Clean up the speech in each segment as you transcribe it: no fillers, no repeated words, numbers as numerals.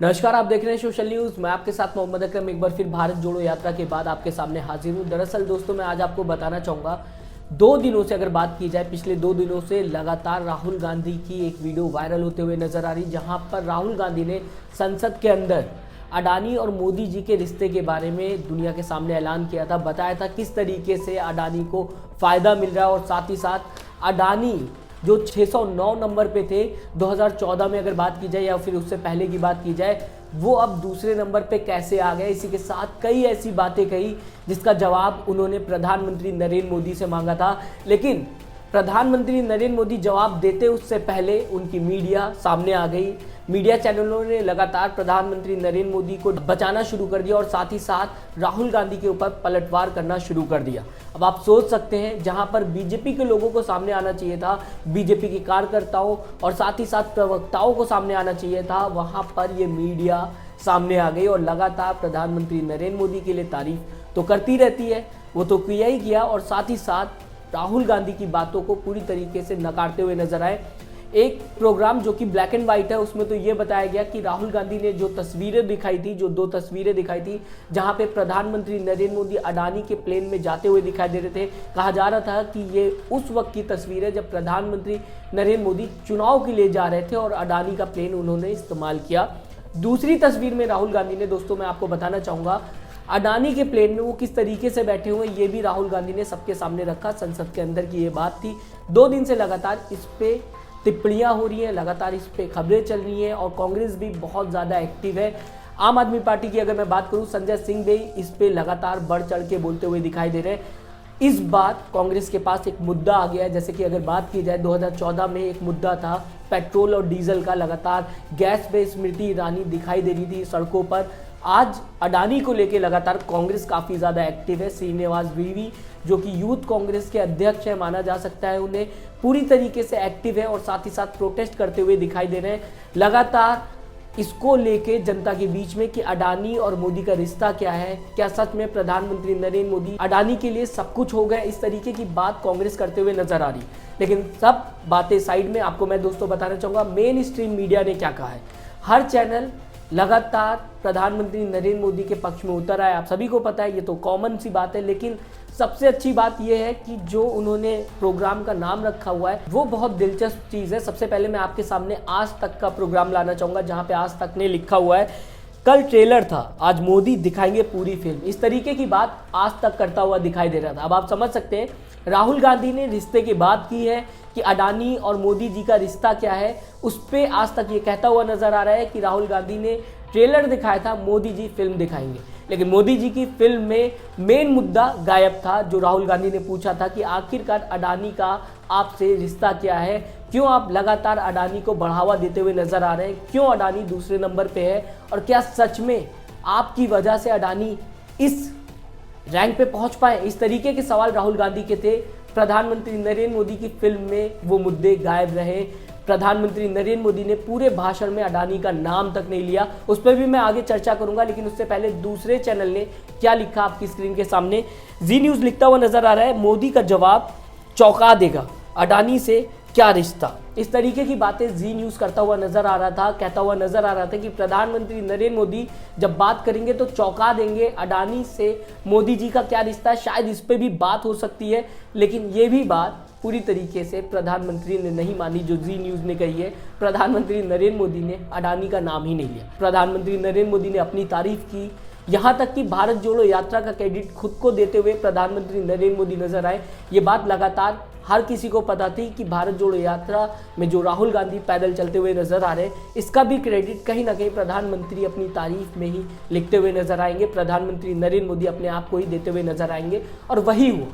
नमस्कार, आप देख रहे हैं सोशल न्यूज। मैं आपके साथ मोहम्मद अकरम एक बार फिर भारत जोड़ो यात्रा के बाद आपके सामने हाजिर हूं। दरअसल दोस्तों, मैं आज आपको बताना चाहूंगा 2 दिनों से अगर बात की जाए, पिछले 2 दिनों से लगातार राहुल गांधी की एक वीडियो वायरल होते हुए नजर आ रही, जहां पर राहुल गांधी ने संसद के अंदर अडानी और मोदी जी के रिश्ते के बारे में दुनिया के सामने ऐलान किया था। बताया था किस तरीके से अडानी को फायदा मिल रहा है और साथ ही साथ अडानी जो 609 नंबर पे थे 2014 में अगर बात की जाए या फिर उससे पहले की बात की जाए, वो अब दूसरे नंबर पे कैसे आ गए। इसी के साथ कई ऐसी बातें कही जिसका जवाब उन्होंने प्रधानमंत्री नरेंद्र मोदी से मांगा था, लेकिन प्रधानमंत्री नरेंद्र मोदी जवाब देते उससे पहले उनकी मीडिया सामने आ गई। मीडिया चैनलों ने लगातार प्रधानमंत्री नरेंद्र मोदी को बचाना शुरू कर दिया और साथ ही साथ राहुल गांधी के ऊपर पलटवार करना शुरू कर दिया। अब आप सोच सकते हैं, जहां पर बीजेपी के लोगों को सामने आना चाहिए था, बीजेपी के कार्यकर्ताओं और साथ ही साथ प्रवक्ताओं को सामने आना चाहिए था, वहां पर ये मीडिया सामने आ गई और लगातार प्रधानमंत्री नरेंद्र मोदी के लिए तारीफ तो करती रहती है, वो तो किया ही किया और साथ ही साथ राहुल गांधी की बातों को पूरी तरीके से नकारते हुए नजर आए। एक प्रोग्राम जो कि ब्लैक एंड व्हाइट है, उसमें तो ये बताया गया कि राहुल गांधी ने जो तस्वीरें दिखाई थी, जो 2 तस्वीरें दिखाई थी, जहां पे प्रधानमंत्री नरेंद्र मोदी अडानी के प्लेन में जाते हुए दिखाई दे रहे थे। कहा जा रहा था कि ये उस वक्त की तस्वीर है जब प्रधानमंत्री नरेंद्र मोदी चुनाव के लिए जा रहे थे और अडानी का प्लेन उन्होंने इस्तेमाल किया। दूसरी तस्वीर में राहुल गांधी ने, दोस्तों मैं आपको बताना चाहूंगा, अडानी के प्लेन में वो किस तरीके से बैठे हुए, ये भी राहुल गांधी ने सबके सामने रखा। संसद के अंदर की ये बात थी। 2 दिन से लगातार इस पे टिप्पणियां हो रही हैं, लगातार इस पे खबरें चल रही हैं और कांग्रेस भी बहुत ज़्यादा एक्टिव है। आम आदमी पार्टी की अगर मैं बात करूं, संजय सिंह भी इस पे लगातार बढ़ चढ़ के बोलते हुए दिखाई दे रहे हैं। इस बार कांग्रेस के पास एक मुद्दा आ गया है। जैसे कि अगर बात की जाए, 2014 में एक मुद्दा था पेट्रोल और डीजल का। लगातार गैस पे स्मृति ईरानी दिखाई दे रही थी सड़कों पर। आज अडानी को लेकर लगातार कांग्रेस काफ़ी ज़्यादा एक्टिव है। श्रीनिवास वीवी जो कि यूथ कांग्रेस के अध्यक्ष है माना जा सकता है, उन्हें पूरी तरीके से एक्टिव है और साथ ही साथ प्रोटेस्ट करते हुए दिखाई दे रहे हैं लगातार इसको लेके जनता के बीच में कि अडानी और मोदी का रिश्ता क्या है, क्या सच में प्रधानमंत्री नरेंद्र मोदी अडानी के लिए सब कुछ हो गया। इस तरीके की बात कांग्रेस करते हुए नजर आ रही। लेकिन सब बातें साइड में, आपको मैं दोस्तों बताना चाहूँगा मेन स्ट्रीम मीडिया ने क्या कहा है। हर चैनल लगातार प्रधानमंत्री नरेंद्र मोदी के पक्ष में उतर आया। आप सभी को पता है, ये तो कॉमन सी बात है, लेकिन सबसे अच्छी बात यह है कि जो उन्होंने प्रोग्राम का नाम रखा हुआ है वो बहुत दिलचस्प चीज़ है। सबसे पहले मैं आपके सामने आज तक का प्रोग्राम लाना चाहूँगा, जहाँ पे आज तक ने लिखा हुआ है कल ट्रेलर था, आज मोदी दिखाएंगे पूरी फिल्म। इस तरीके की बात आज तक करता हुआ दिखाई दे रहा था। अब आप समझ सकते हैं राहुल गांधी ने रिश्ते की बात की है कि अडानी और मोदी जी का रिश्ता क्या है, उस पर आज तक ये कहता हुआ नजर आ रहा है कि राहुल गांधी ने ट्रेलर दिखाया था, मोदी जी फिल्म दिखाएंगे। लेकिन मोदी जी की फिल्म में मेन मुद्दा गायब था। जो राहुल गांधी ने पूछा था कि आखिरकार अडानी का आपसे रिश्ता क्या है, क्यों आप लगातार अडानी को बढ़ावा देते हुए नजर आ रहे हैं, क्यों अडानी दूसरे नंबर पे है और क्या सच में आपकी वजह से अडानी इस रैंक पे पहुंच पाए। इस तरीके के सवाल राहुल गांधी के थे। प्रधानमंत्री नरेंद्र मोदी की फिल्म में वो मुद्दे गायब रहे। प्रधानमंत्री नरेंद्र मोदी ने पूरे भाषण में अडानी का नाम तक नहीं लिया। उस पर भी मैं आगे चर्चा करूंगा, लेकिन उससे पहले दूसरे चैनल ने क्या लिखा आपकी स्क्रीन के सामने। जी न्यूज लिखता हुआ नजर आ रहा है, मोदी का जवाब चौंका देगा, अडानी से क्या रिश्ता। इस तरीके की बातें जी न्यूज करता हुआ नजर आ रहा था, कहता हुआ नजर आ रहा था कि प्रधानमंत्री नरेंद्र मोदी जब बात करेंगे तो चौंका देंगे। अडानी से मोदी जी का क्या रिश्ता है, शायद इस पे भी बात हो सकती है, लेकिन ये भी बात पूरी तरीके से प्रधानमंत्री ने नहीं मानी जो जी न्यूज ने कही है। प्रधानमंत्री नरेंद्र मोदी ने अडानी का नाम ही नहीं लिया। प्रधानमंत्री नरेंद्र मोदी ने अपनी तारीफ की, यहाँ तक कि भारत जोड़ो यात्रा का क्रेडिट खुद को देते हुए प्रधानमंत्री नरेंद्र मोदी नजर आए। ये बात लगातार हर किसी को पता थी कि भारत जोड़ो यात्रा में जो राहुल गांधी पैदल चलते हुए नजर आ रहे हैं, इसका भी क्रेडिट कहीं ना कहीं प्रधानमंत्री अपनी तारीफ में ही लिखते हुए नजर आएंगे। प्रधानमंत्री नरेंद्र मोदी अपने आप को ही देते हुए नजर आएंगे और वही हुआ।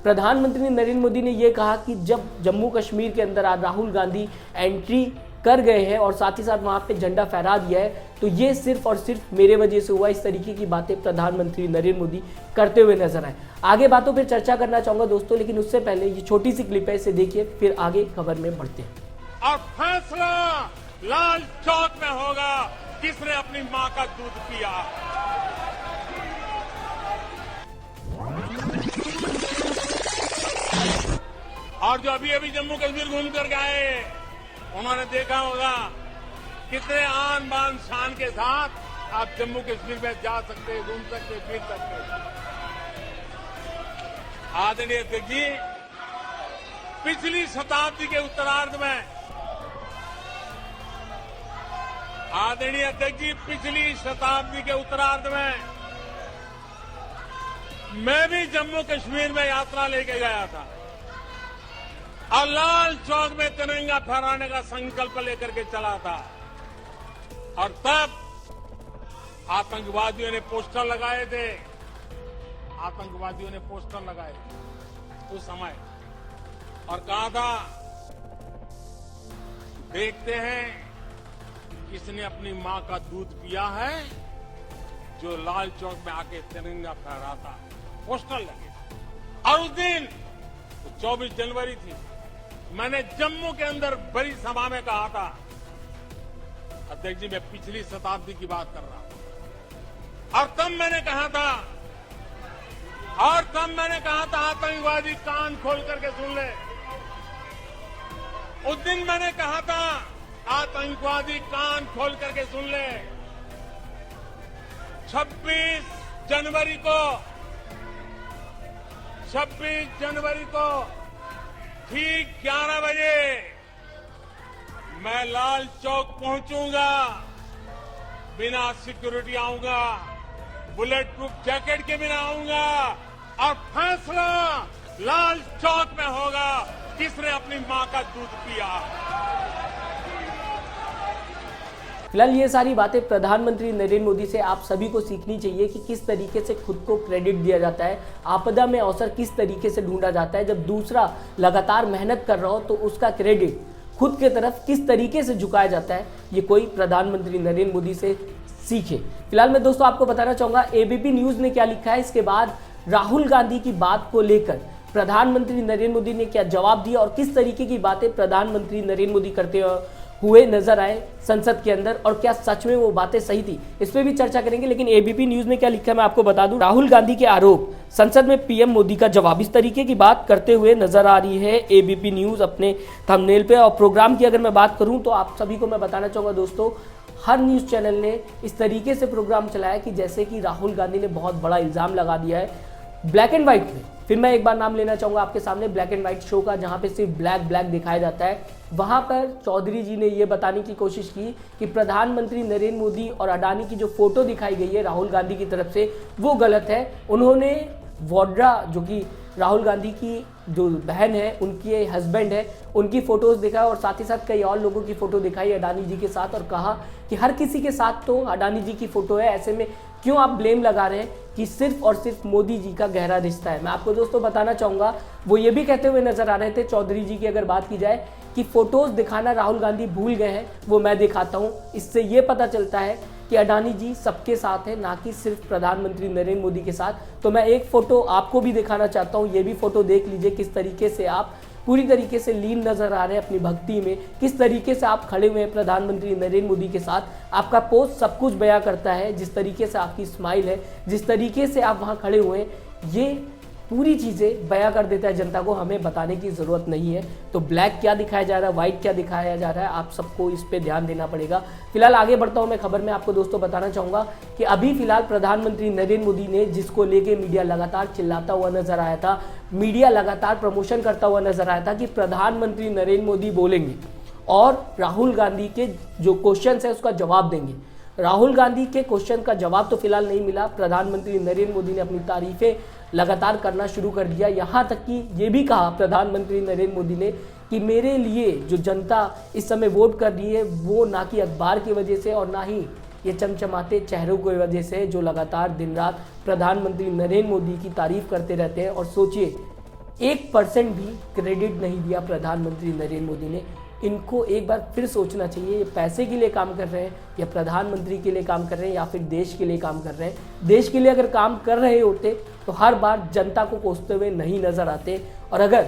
प्रधानमंत्री नरेंद्र मोदी ने यह कहा कि जब जम्मू कश्मीर के अंदर आज राहुल गांधी एंट्री कर गए हैं और साथ ही साथ वहां पे झंडा फहरा दिया है, तो ये सिर्फ और सिर्फ मेरे वजह से हुआ। इस तरीके की बातें प्रधानमंत्री नरेंद्र मोदी करते हुए नजर आए। आगे बातों पर चर्चा करना चाहूंगा दोस्तों, लेकिन उससे पहले ये छोटी सी क्लिप है, इसे देखिए फिर आगे खबर में बढ़ते हैं। और फैसला लाल चौक में होगा किसने अपनी मां का दूध पिया। और जो अभी अभी जम्मू कश्मीर घूम कर गए, उन्होंने देखा होगा कितने आन बान शान के साथ आप जम्मू कश्मीर में जा सकते, घूम सकते, फिर सकते। आदरणीय अध्यक्ष जी, पिछली शताब्दी के उत्तरार्ध में आदरणीय अध्यक्ष जी, पिछली शताब्दी के उत्तरार्ध में मैं भी जम्मू कश्मीर में यात्रा लेके गया था और लाल चौक में तिरंगा फहराने का संकल्प लेकर के चला था। और तब आतंकवादियों ने पोस्टर लगाए थे, उस समय, और कहा था देखते हैं किसने अपनी मां का दूध पिया है जो लाल चौक में आके तिरंगा फहराता है। पोस्टर लगे और उस दिन 24 जनवरी थी। मैंने जम्मू के अंदर बड़ी सभा में कहा था, अध्यक्ष जी मैं पिछली शताब्दी की बात कर रहा हूं, और तब मैंने कहा था आतंकवादी कान खोल करके सुन ले। उस दिन मैंने कहा था आतंकवादी कान खोल करके सुन ले। 26 जनवरी को ठीक 11 बजे मैं लाल चौक पहुंचूंगा, बिना सिक्योरिटी आऊंगा, बुलेट प्रूफ जैकेट के बिना आऊंगा, और फैसला लाल चौक में होगा किसने अपनी मां का दूध पिया। फिलहाल ये सारी बातें प्रधानमंत्री नरेंद्र मोदी से आप सभी को सीखनी चाहिए कि किस तरीके से खुद को क्रेडिट दिया जाता है, आपदा में अवसर किस तरीके से ढूंढा जाता है। जब दूसरा लगातार मेहनत कर रहा हो तो उसका क्रेडिट खुद के तरफ किस तरीके से झुकाया जाता है, ये कोई प्रधानमंत्री नरेंद्र मोदी से सीखे। फिलहाल मैं दोस्तों आपको बताना चाहूंगा एबीपी न्यूज ने क्या लिखा है। इसके बाद राहुल गांधी की बात को लेकर प्रधानमंत्री नरेंद्र मोदी ने क्या जवाब दिया और किस तरीके की बातें प्रधानमंत्री नरेंद्र मोदी करते हुए नजर आए संसद के अंदर, और क्या सच में वो बातें सही थी, इस पे भी चर्चा करेंगे। लेकिन एबीपी न्यूज ने क्या लिखा है मैं आपको बता दूं। राहुल गांधी के आरोप, संसद में पीएम मोदी का जवाब, इस तरीके की बात करते हुए नजर आ रही है एबीपी न्यूज अपने थंबनेल पे। और प्रोग्राम की अगर मैं बात करूं तो आप सभी को मैं बताना चाहूंगा दोस्तों, हर न्यूज चैनल ने इस तरीके से प्रोग्राम चलाया कि जैसे कि राहुल गांधी ने बहुत बड़ा इल्जाम लगा दिया है ब्लैक एंड व्हाइट में। फिर मैं एक बार नाम लेना चाहूंगा आपके सामने, ब्लैक एंड व्हाइट शो का, जहां पे सिर्फ ब्लैक दिखाया जाता है। वहां पर चौधरी जी ने यह बताने की कोशिश की कि प्रधानमंत्री नरेंद्र मोदी और अडानी की जो फोटो दिखाई गई है राहुल गांधी की तरफ से वो गलत है। उन्होंने वाड्रा, जो कि राहुल गांधी की जो बहन है, उनके हस्बैंड है, उनकी फोटोज दिखाई और साथ ही साथ कई और लोगों की फोटो दिखाई अडानी जी के साथ, और कहा कि हर किसी के साथ तो अडानी जी की फोटो है, ऐसे में क्यों आप ब्लेम लगा रहे हैं कि सिर्फ और सिर्फ मोदी जी का गहरा रिश्ता है। मैं आपको दोस्तों बताना चाहूंगा, वो ये भी कहते हुए नजर आ रहे थे चौधरी जी की अगर बात की जाए कि फोटोज दिखाना राहुल गांधी भूल गए हैं, वो मैं दिखाता हूं। इससे ये पता चलता है कि अडानी जी सबके साथ है, ना कि सिर्फ प्रधानमंत्री नरेंद्र मोदी के साथ। तो मैं एक फोटो आपको भी दिखाना चाहता हूं, ये भी फोटो देख लीजिए किस तरीके से आप पूरी तरीके से लीन नजर आ रहे हैं अपनी भक्ति में, किस तरीके से आप खड़े हुए हैं प्रधानमंत्री नरेंद्र मोदी के साथ। आपका पोस्ट सब कुछ बयां करता है, जिस तरीके से आपकी स्माइल है, जिस तरीके से आप वहां खड़े हुए हैं, ये पूरी चीजें बयां कर देता है जनता को, हमें बताने की जरूरत नहीं है। तो ब्लैक क्या दिखाया जा रहा है, व्हाइट क्या दिखाया जा रहा है, आप सबको इस पे ध्यान देना पड़ेगा। फिलहाल आगे बढ़ता हूं मैं खबर में, आपको दोस्तों बताना चाहूंगा कि अभी फिलहाल प्रधानमंत्री नरेंद्र मोदी ने, जिसको लेके मीडिया लगातार चिल्लाता हुआ नजर आया था, मीडिया लगातार प्रमोशन करता हुआ नजर आया था कि प्रधानमंत्री नरेंद्र मोदी बोलेंगे और राहुल गांधी के जो क्वेश्चन है उसका जवाब देंगे। राहुल गांधी के क्वेश्चन का जवाब तो फिलहाल नहीं मिला। प्रधानमंत्री नरेंद्र मोदी ने अपनी तारीफें लगातार करना शुरू कर दिया, यहाँ तक कि ये भी कहा प्रधानमंत्री नरेंद्र मोदी ने कि मेरे लिए जो जनता इस समय वोट कर रही है वो ना कि अखबार की वजह से और ना ही ये चमचमाते चेहरों की वजह से जो लगातार दिन रात प्रधानमंत्री नरेंद्र मोदी की तारीफ करते रहते हैं। और सोचिए 1% भी क्रेडिट नहीं दिया प्रधानमंत्री नरेंद्र मोदी ने। इनको एक बार फिर सोचना चाहिए, ये पैसे के लिए काम कर रहे हैं या प्रधानमंत्री के लिए काम कर रहे हैं या फिर देश के लिए काम कर रहे हैं। देश के लिए अगर काम कर रहे होते तो हर बार जनता को कोसते हुए नहीं नजर आते, और अगर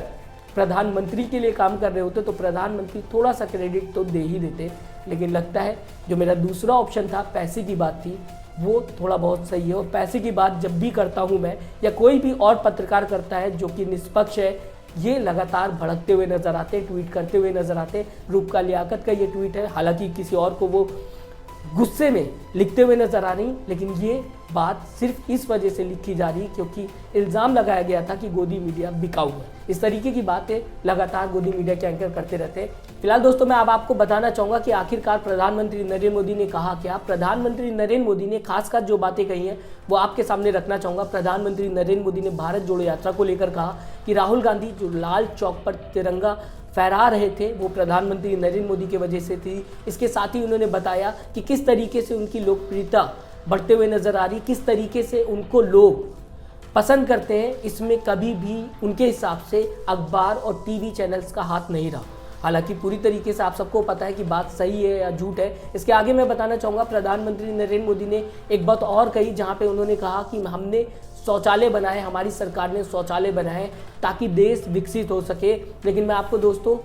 प्रधानमंत्री के लिए काम कर रहे होते तो प्रधानमंत्री थोड़ा सा क्रेडिट तो दे ही देते। लेकिन लगता है जो मेरा दूसरा ऑप्शन था, पैसे की बात थी, वो थोड़ा बहुत सही है। और पैसे की बात जब भी करता हूँ मैं या कोई भी और पत्रकार करता है जो कि निष्पक्ष है, ये लगातार भड़कते हुए नजर आते हैं, ट्वीट करते हुए नजर आते हैं। रूपका लियाकत का ये ट्वीट है, हालांकि किसी और को वो गुस्से में लिखते हुए नजर आ रही, लेकिन ये बात सिर्फ इस वजह से लिखी जा रही क्योंकि इल्ज़ाम लगाया गया था कि गोदी मीडिया बिकाऊ है। इस तरीके की बातें लगातार गोदी मीडिया के एंकर करते रहते हैं। फिलहाल दोस्तों, मैं अब आपको बताना चाहूँगा कि आखिरकार प्रधानमंत्री नरेंद्र मोदी ने कहा क्या। प्रधानमंत्री नरेंद्र मोदी ने खासकर जो बातें कही हैं वो आपके सामने रखना चाहूँगा। प्रधानमंत्री नरेंद्र मोदी ने भारत जोड़ो यात्रा को लेकर कहा कि राहुल गांधी जो लाल चौक पर तिरंगा फहरा रहे थे वो प्रधानमंत्री नरेंद्र मोदी की वजह से थी। इसके साथ ही उन्होंने बताया कि किस तरीके से उनकी लोकप्रियता बढ़ते हुए नजर आ रही, किस तरीके से उनको लोग पसंद करते हैं। इसमें कभी भी उनके हिसाब से अखबार और टीवी चैनल्स का हाथ नहीं रहा। हालांकि पूरी तरीके से आप सबको पता है कि बात सही है या झूठ है। इसके आगे मैं बताना चाहूँगा, प्रधानमंत्री नरेंद्र मोदी ने एक बात और कही जहाँ पे उन्होंने कहा कि हमने शौचालय बनाए, हमारी सरकार ने शौचालय बनाए ताकि देश विकसित हो सके। लेकिन मैं आपको दोस्तों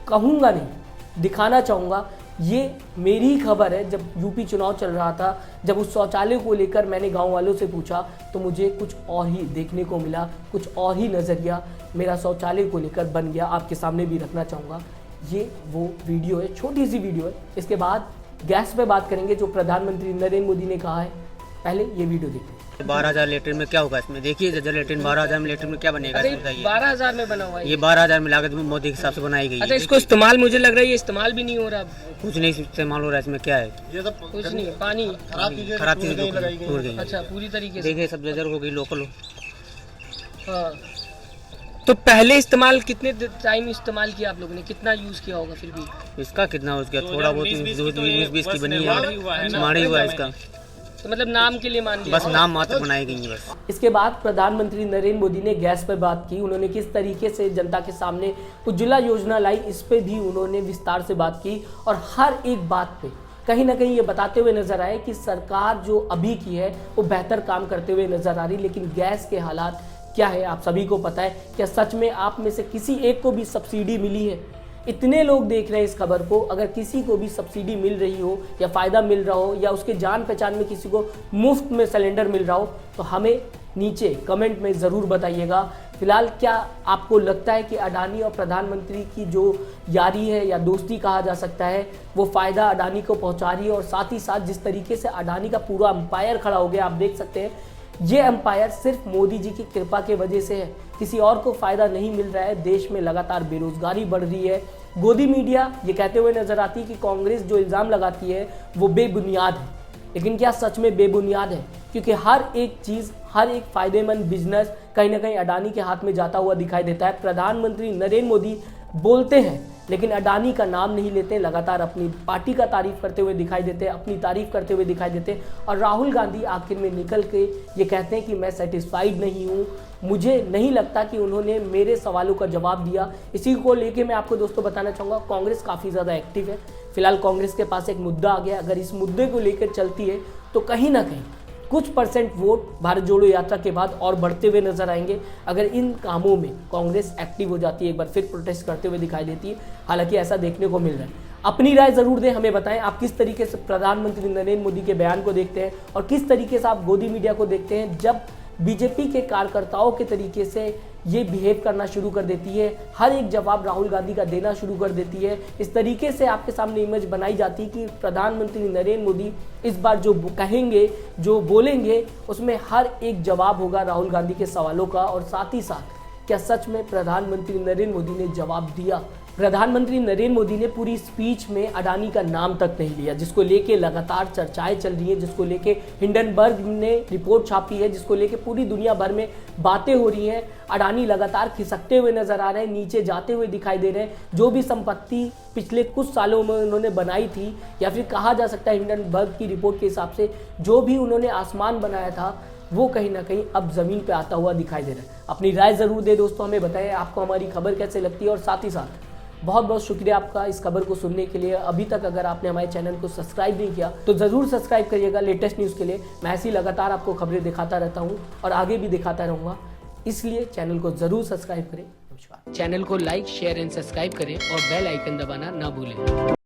कहूँगा नहीं, दिखाना चाहूँगा। ये मेरी ही खबर है, जब यूपी चुनाव चल रहा था, जब उस शौचालय को लेकर मैंने गांव वालों से पूछा तो मुझे कुछ और ही देखने को मिला, कुछ और ही नज़रिया मेरा शौचालय को लेकर बन गया। आपके सामने भी रखना चाहूँगा। ये वो वीडियो है, छोटी सी वीडियो है। इसके बाद गैस पे बात करेंगे जो प्रधानमंत्री नरेंद्र मोदी ने कहा है। पहले ये वीडियो देखिए। 12,000 लीटर में क्या होगा इसमें? देखिए जर्जर लेटरिन 12,000 लीटर में क्या बनेगा? 12,000 में बना हुआ है ये 12,000 में लागत में मोदी के हिसाब से बनाई गई है। अच्छा, इसको इस्तेमाल मुझे लग रहा है ये इस्तेमाल भी नहीं हो रहा। कुछ नहीं इस्तेमाल हो रहा है इसमें। क्या है? ये तो कुछ नहीं, पानी खराब चीज छोड़ गई। अच्छा, पूरी तरीके से देखिए सब जर्जर हो गई, लोकल। हाँ, तो पहले इस्तेमाल कितने टाइम इस्तेमाल किया आप लोगों ने, कितना यूज किया होगा? फिर भी इसका कितना हो गया? थोड़ा बहुत 20 की बनी है, माड़ी हुआ है इसका। तो मतलब नाम के लिए मान लिया, बस नाम मात्र बनाई गई है बस। इसके बाद प्रधानमंत्री नरेंद्र मोदी ने गैस पर बात की। उन्होंने किस तरीके से जनता के सामने उज्ज्वला योजना लाई, इस पे भी उन्होंने विस्तार से बात की और हर एक बात पे कहीं ना कहीं ये बताते हुए नजर आए कि सरकार जो अभी की है वो बेहतर काम करते हुए नजर आ रही। लेकिन गैस के हालात क्या है आप सभी को पता है। क्या सच में आप में से किसी एक को भी सब्सिडी मिली है? इतने लोग देख रहे हैं इस खबर को, अगर किसी को भी सब्सिडी मिल रही हो या फ़ायदा मिल रहा हो या उसके जान पहचान में किसी को मुफ्त में सिलेंडर मिल रहा हो तो हमें नीचे कमेंट में ज़रूर बताइएगा। फिलहाल क्या आपको लगता है कि अडानी और प्रधानमंत्री की जो यारी है या दोस्ती कहा जा सकता है वो फ़ायदा अडानी को पहुंचा रही है? और साथ ही साथ जिस तरीके से अडानी का पूरा एम्पायर खड़ा हो गया, आप देख सकते हैं ये एम्पायर सिर्फ मोदी जी की कृपा के वजह से है, किसी और को फायदा नहीं मिल रहा है। देश में लगातार बेरोजगारी बढ़ रही है। गोदी मीडिया ये कहते हुए नजर आती है कि कांग्रेस जो इल्ज़ाम लगाती है वो बेबुनियाद है, लेकिन क्या सच में बेबुनियाद है? क्योंकि हर एक चीज़, हर एक फायदेमंद बिजनेस कहीं ना कहीं अडानी के हाथ में जाता हुआ दिखाई देता है। प्रधानमंत्री नरेंद्र मोदी बोलते हैं लेकिन अडानी का नाम नहीं लेते, लगातार अपनी पार्टी का तारीफ करते हुए दिखाई देते हैं, अपनी तारीफ करते हुए दिखाई देते हैं। और राहुल गांधी आखिर में निकल के ये कहते हैं कि मैं सेटिस्फाइड नहीं हूँ, मुझे नहीं लगता कि उन्होंने मेरे सवालों का जवाब दिया। इसी को लेके मैं आपको दोस्तों बताना चाहूँगा, कांग्रेस काफ़ी ज़्यादा एक्टिव है। फिलहाल कांग्रेस के पास एक मुद्दा आ गया, अगर इस मुद्दे को लेकर चलती है तो कहीं ना कहीं कुछ % वोट भारत जोड़ो यात्रा के बाद और बढ़ते हुए नजर आएंगे। अगर इन कामों में कांग्रेस एक्टिव हो जाती है, एक बार फिर प्रोटेस्ट करते हुए दिखाई देती है, हालांकि ऐसा देखने को मिल रहा है। अपनी राय जरूर दें, हमें बताएं आप किस तरीके से प्रधानमंत्री नरेंद्र मोदी के बयान को देखते हैं और किस तरीके से आप गोदी मीडिया को देखते हैं जब बीजेपी के कार्यकर्ताओं के तरीके से ये बिहेव करना शुरू कर देती है, हर एक जवाब राहुल गांधी का देना शुरू कर देती है। इस तरीके से आपके सामने इमेज बनाई जाती है कि प्रधानमंत्री नरेंद्र मोदी इस बार जो कहेंगे, जो बोलेंगे, उसमें हर एक जवाब होगा राहुल गांधी के सवालों का। और साथ ही साथ क्या सच में प्रधानमंत्री नरेंद्र मोदी ने जवाब दिया? प्रधानमंत्री नरेंद्र मोदी ने पूरी स्पीच में अडानी का नाम तक नहीं लिया, जिसको लेके लगातार चर्चाएं चल रही हैं, जिसको लेके हिंडनबर्ग ने रिपोर्ट छापी है, जिसको लेके पूरी दुनिया भर में बातें हो रही हैं। अडानी लगातार खिसकते हुए नजर आ रहे हैं, नीचे जाते हुए दिखाई दे रहे हैं। जो भी संपत्ति पिछले कुछ सालों में उन्होंने बनाई थी, या फिर कहा जा सकता है हिंडनबर्ग की रिपोर्ट के हिसाब से जो भी उन्होंने आसमान बनाया था वो कहीं ना कहीं अब जमीन पे आता हुआ दिखाई दे रहा है। अपनी राय जरूर दे दोस्तों, हमें बताएं आपको हमारी खबर कैसे लगती है। और साथ ही साथ बहुत बहुत शुक्रिया आपका इस खबर को सुनने के लिए। अभी तक अगर आपने हमारे चैनल को सब्सक्राइब नहीं किया तो ज़रूर सब्सक्राइब करिएगा लेटेस्ट न्यूज़ के लिए। मैं ऐसी लगातार आपको खबरें दिखाता रहता हूँ और आगे भी दिखाता रहूँगा, इसलिए चैनल को ज़रूर सब्सक्राइब करें। नमस्कार। चैनल को लाइक, शेयर एंड सब्सक्राइब करें और बेल आइकन दबाना ना भूलें।